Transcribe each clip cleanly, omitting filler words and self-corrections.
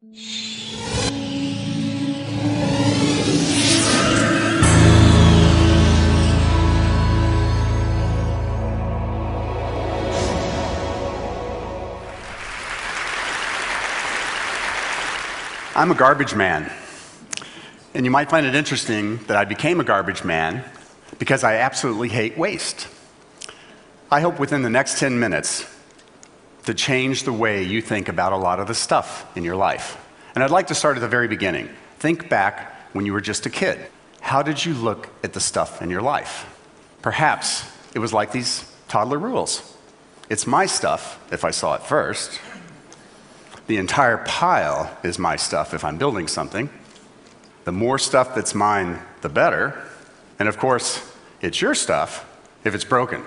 I'm a garbage man. And you might find it interesting that I became a garbage man because I absolutely hate waste. I hope within the next 10 minutes to change the way you think about a lot of the stuff in your life. And I'd like to start at the very beginning. Think back when you were just a kid. How did you look at the stuff in your life? Perhaps it was like these toddler rules. It's my stuff if I saw it first. The entire pile is my stuff if I'm building something. The more stuff that's mine, the better. And of course, it's your stuff if it's broken.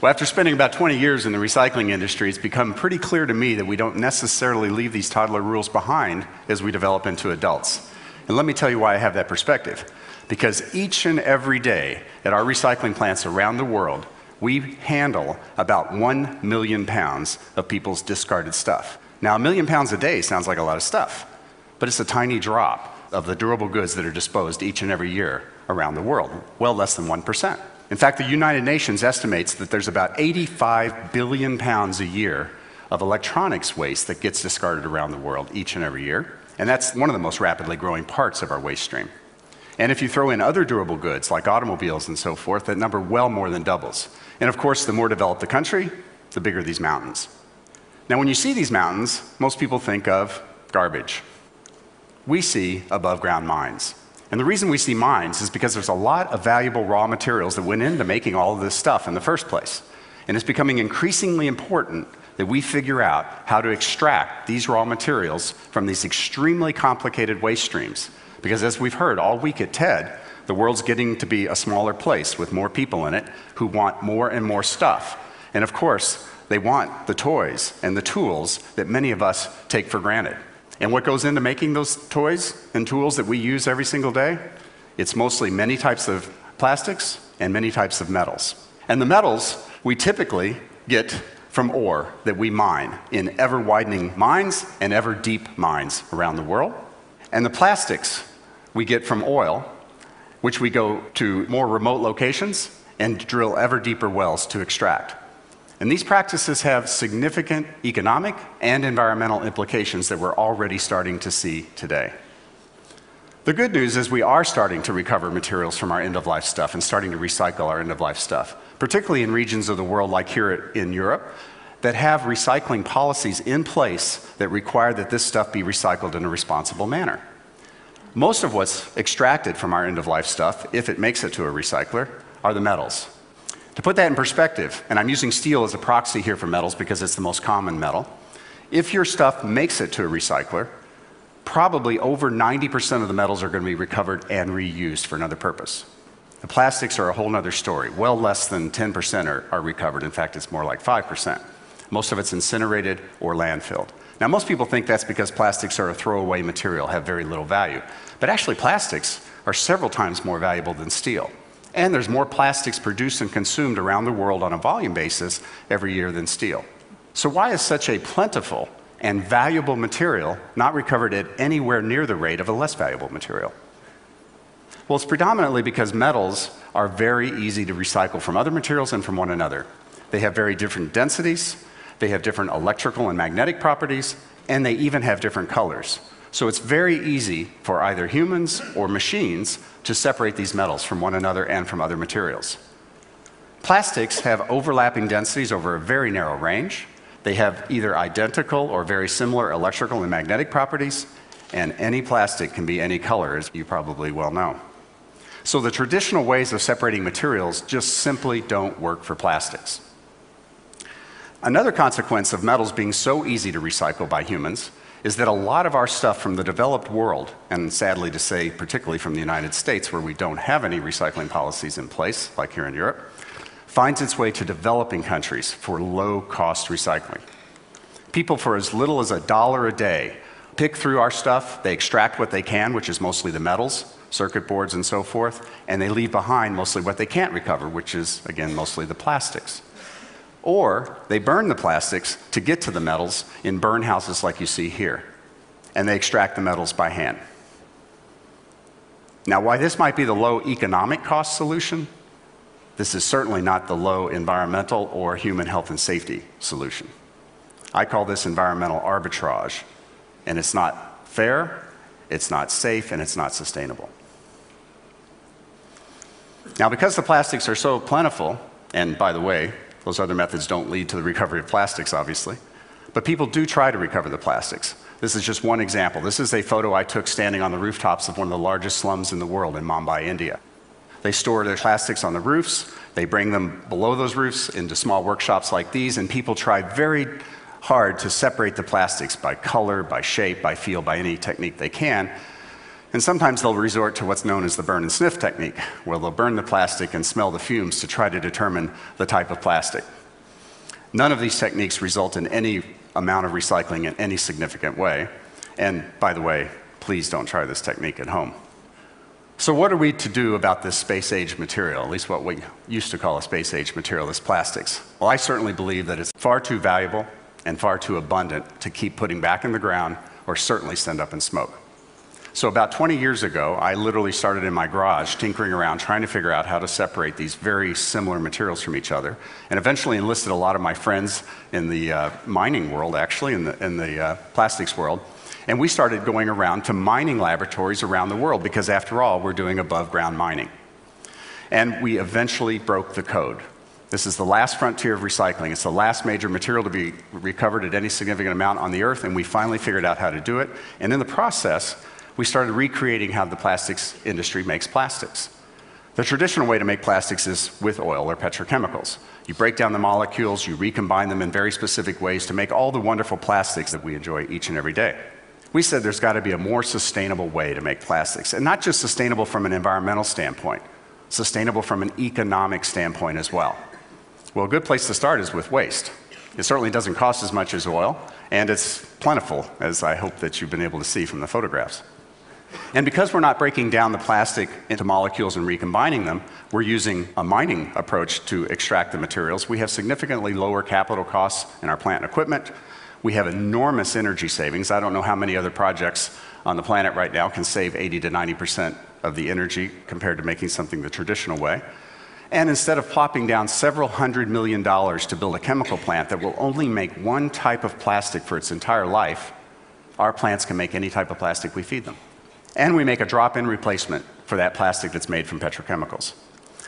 Well, after spending about 20 years in the recycling industry, it's become pretty clear to me that we don't necessarily leave these toddler rules behind as we develop into adults. And let me tell you why I have that perspective. Because each and every day at our recycling plants around the world, we handle about 1 million pounds of people's discarded stuff. Now, 1 million pounds a day sounds like a lot of stuff, but it's a tiny drop of the durable goods that are disposed each and every year around the world, well less than 1%. In fact, the United Nations estimates that there's about 85 billion pounds a year of electronics waste that gets discarded around the world each and every year, and that's one of the most rapidly growing parts of our waste stream. And if you throw in other durable goods like automobiles and so forth, that number well more than doubles. And of course, the more developed the country, the bigger these mountains. Now, when you see these mountains, most people think of garbage. We see above ground mines. And the reason we see mines is because there's a lot of valuable raw materials that went into making all of this stuff in the first place. And it's becoming increasingly important that we figure out how to extract these raw materials from these extremely complicated waste streams. Because as we've heard all week at TED, the world's getting to be a smaller place with more people in it who want more and more stuff. And of course, they want the toys and the tools that many of us take for granted. And what goes into making those toys and tools that we use every single day? It's mostly many types of plastics and many types of metals. And the metals we typically get from ore that we mine in ever-widening mines and ever-deep mines around the world. And the plastics we get from oil, which we go to more remote locations and drill ever deeper wells to extract. And these practices have significant economic and environmental implications that we're already starting to see today. The good news is we are starting to recover materials from our end-of-life stuff and starting to recycle our end-of-life stuff, particularly in regions of the world like here in Europe that have recycling policies in place that require that this stuff be recycled in a responsible manner. Most of what's extracted from our end-of-life stuff, if it makes it to a recycler, are the metals. To put that in perspective, and I'm using steel as a proxy here for metals because it's the most common metal, if your stuff makes it to a recycler, probably over 90% of the metals are going to be recovered and reused for another purpose. The plastics are a whole other story. Well less than 10% are recovered. In fact, it's more like 5%. Most of it's incinerated or landfilled. Now, most people think that's because plastics are a throwaway material, have very little value. But actually, plastics are several times more valuable than steel. And there's more plastics produced and consumed around the world on a volume basis every year than steel. So why is such a plentiful and valuable material not recovered at anywhere near the rate of a less valuable material? Well, it's predominantly because metals are very easy to recycle from other materials and from one another. They have very different densities. They have different electrical and magnetic properties, and they even have different colors. So it's very easy for either humans or machines to separate these metals from one another and from other materials. Plastics have overlapping densities over a very narrow range. They have either identical or very similar electrical and magnetic properties, and any plastic can be any color, as you probably well know. So the traditional ways of separating materials just simply don't work for plastics. Another consequence of metals being so easy to recycle by humans is that a lot of our stuff from the developed world, and sadly to say, particularly from the United States, where we don't have any recycling policies in place, like here in Europe, finds its way to developing countries for low-cost recycling. People for as little as $1 a day pick through our stuff, they extract what they can, which is mostly the metals, circuit boards and so forth, and they leave behind mostly what they can't recover, which is, again, mostly the plastics. Or they burn the plastics to get to the metals in burn houses like you see here. And they extract the metals by hand. Now, while this might be the low economic cost solution, this is certainly not the low environmental or human health and safety solution. I call this environmental arbitrage, and it's not fair, it's not safe, and it's not sustainable. Now, because the plastics are so plentiful, and by the way, those other methods don't lead to the recovery of plastics, obviously, but people do try to recover the plastics. This is just one example. This is a photo I took standing on the rooftops of one of the largest slums in the world in Mumbai, India. They store their plastics on the roofs, they bring them below those roofs into small workshops like these, and people try very hard to separate the plastics by color, by shape, by feel, by any technique they can. And sometimes they'll resort to what's known as the burn and sniff technique, where they'll burn the plastic and smell the fumes to try to determine the type of plastic. None of these techniques result in any amount of recycling in any significant way. And by the way, please don't try this technique at home. So what are we to do about this space-age material, at least what we used to call a space-age material, this plastics? Well, I certainly believe that it's far too valuable and far too abundant to keep putting back in the ground or certainly send up in smoke. So about 20 years ago, I literally started in my garage tinkering around trying to figure out how to separate these very similar materials from each other, and eventually enlisted a lot of my friends in the mining world, actually, in the plastics world. And we started going around to mining laboratories around the world because, after all, we're doing above-ground mining. And we eventually broke the code. This is the last frontier of recycling. It's the last major material to be recovered at any significant amount on the Earth, and we finally figured out how to do it. And in the process, we started recreating how the plastics industry makes plastics. The traditional way to make plastics is with oil or petrochemicals. You break down the molecules, you recombine them in very specific ways to make all the wonderful plastics that we enjoy each and every day. We said there's got to be a more sustainable way to make plastics, and not just sustainable from an environmental standpoint, sustainable from an economic standpoint as well. Well, a good place to start is with waste. It certainly doesn't cost as much as oil, and it's plentiful, as I hope that you've been able to see from the photographs. And because we're not breaking down the plastic into molecules and recombining them, we're using a mining approach to extract the materials. We have significantly lower capital costs in our plant and equipment. We have enormous energy savings. I don't know how many other projects on the planet right now can save 80 to 90% of the energy compared to making something the traditional way. And instead of plopping down several $100 million to build a chemical plant that will only make one type of plastic for its entire life, our plants can make any type of plastic we feed them. And we make a drop-in replacement for that plastic that's made from petrochemicals.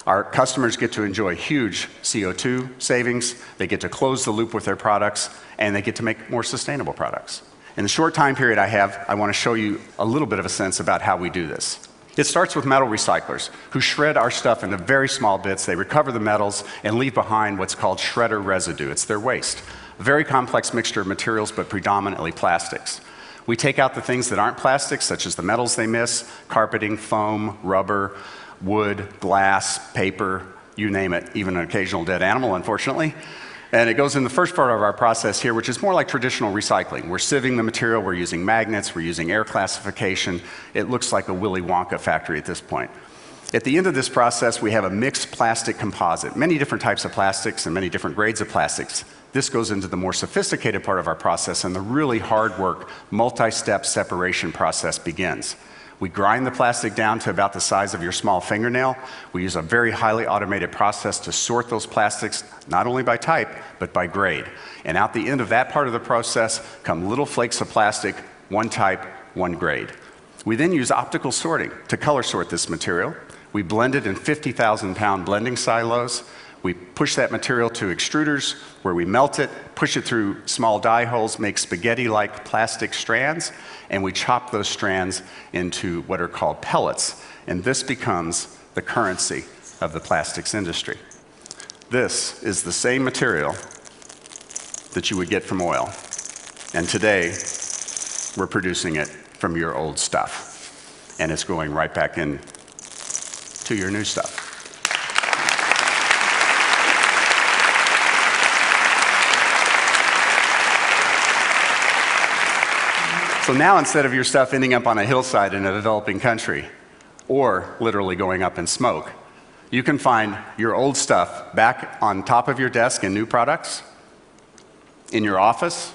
Our customers get to enjoy huge CO2 savings, they get to close the loop with their products, and they get to make more sustainable products. In the short time period I have, I want to show you a little bit of a sense about how we do this. It starts with metal recyclers, who shred our stuff into very small bits. They recover the metals and leave behind what's called shredder residue. It's their waste. A very complex mixture of materials, but predominantly plastics. We take out the things that aren't plastics, such as the metals they miss, carpeting, foam, rubber, wood, glass, paper, you name it, even an occasional dead animal, unfortunately. And it goes in the first part of our process here, which is more like traditional recycling. We're sieving the material, we're using magnets, we're using air classification. It looks like a Willy Wonka factory at this point. At the end of this process, we have a mixed plastic composite, many different types of plastics and many different grades of plastics. This goes into the more sophisticated part of our process, and the really hard work, multi-step separation process begins. We grind the plastic down to about the size of your small fingernail. We use a very highly automated process to sort those plastics, not only by type, but by grade. And out the end of that part of the process come little flakes of plastic, one type, one grade. We then use optical sorting to color sort this material. We blend it in 50,000-pound blending silos. We push that material to extruders where we melt it, push it through small die holes, make spaghetti-like plastic strands, and we chop those strands into what are called pellets. And this becomes the currency of the plastics industry. This is the same material that you would get from oil. And today, we're producing it from your old stuff. And it's going right back in to your new stuff. So now, instead of your stuff ending up on a hillside in a developing country, or literally going up in smoke, You can find your old stuff back on top of your desk in new products, in your office,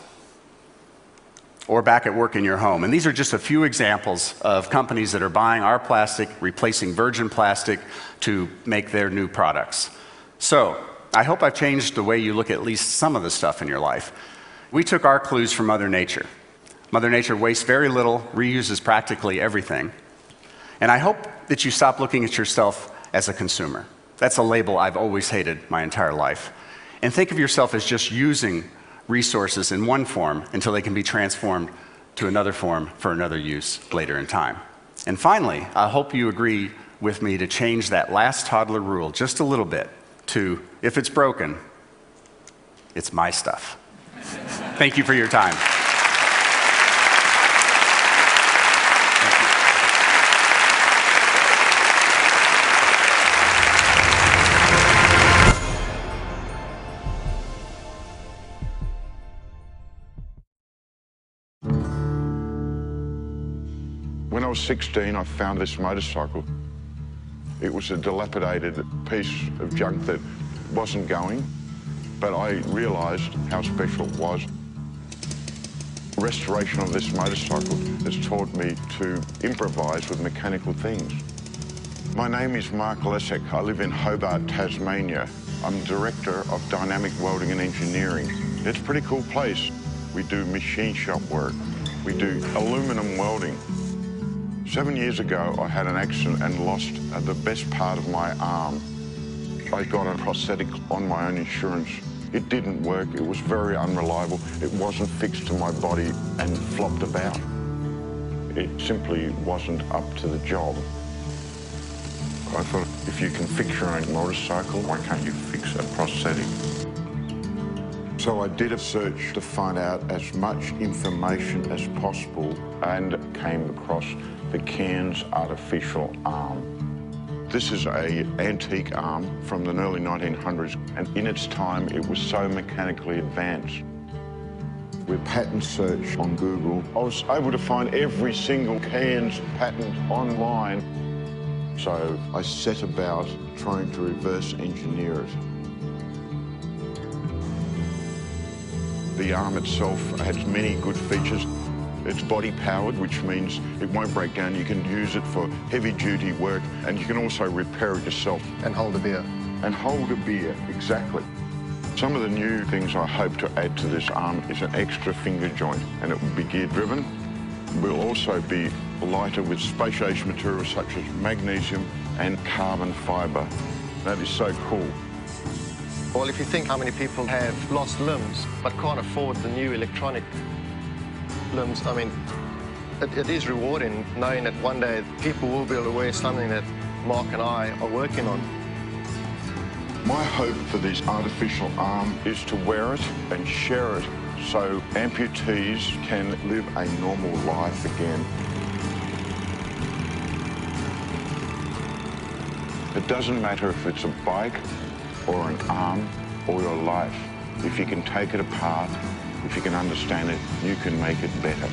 or back at work in your home. And these are just a few examples of companies that are buying our plastic, replacing virgin plastic to make their new products. So, I hope I've changed the way you look at least some of the stuff in your life. We took our clues from Mother Nature. Mother Nature wastes very little, reuses practically everything. And I hope that you stop looking at yourself as a consumer. That's a label I've always hated my entire life. And think of yourself as just using resources in one form until they can be transformed to another form for another use later in time. And finally, I hope you agree with me to change that last toddler rule just a little bit to, if it's broken, it's my stuff. Thank you for your time. When I was 16, I found this motorcycle. It was a dilapidated piece of junk that wasn't going, but I realised how special it was. Restoration of this motorcycle has taught me to improvise with mechanical things. My name is Mark Lesek. I live in Hobart, Tasmania. I'm Director of Dynamic Welding and Engineering. It's a pretty cool place. We do machine shop work. We do aluminium welding. 7 years ago, I had an accident and lost the best part of my arm. I got a prosthetic on my own insurance. It didn't work. It was very unreliable. It wasn't fixed to my body and flopped about. It simply wasn't up to the job. I thought, if you can fix your own motorcycle, why can't you fix a prosthetic? So I did a search to find out as much information as possible and came across the Cairns artificial arm. This is an antique arm from the early 1900s, and in its time it was so mechanically advanced. With patent search on Google, I was able to find every single Cairns patent online. So I set about trying to reverse engineer it. The arm itself has many good features. It's body powered, which means it won't break down. You can use it for heavy duty work, and you can also repair it yourself. And hold a beer. And hold a beer, exactly. Some of the new things I hope to add to this arm is an extra finger joint, and it will be gear driven. It will also be lighter with spacious materials such as magnesium and carbon fibre. That is so cool. Well, if you think how many people have lost limbs but can't afford the new electronic limbs, I mean, it is rewarding knowing that one day people will be able to wear something that Mark and I are working on. My hope for this artificial arm is to wear it and share it so amputees can live a normal life again. It doesn't matter if it's a bike or an arm or your life. If you can take it apart, if you can understand it, you can make it better.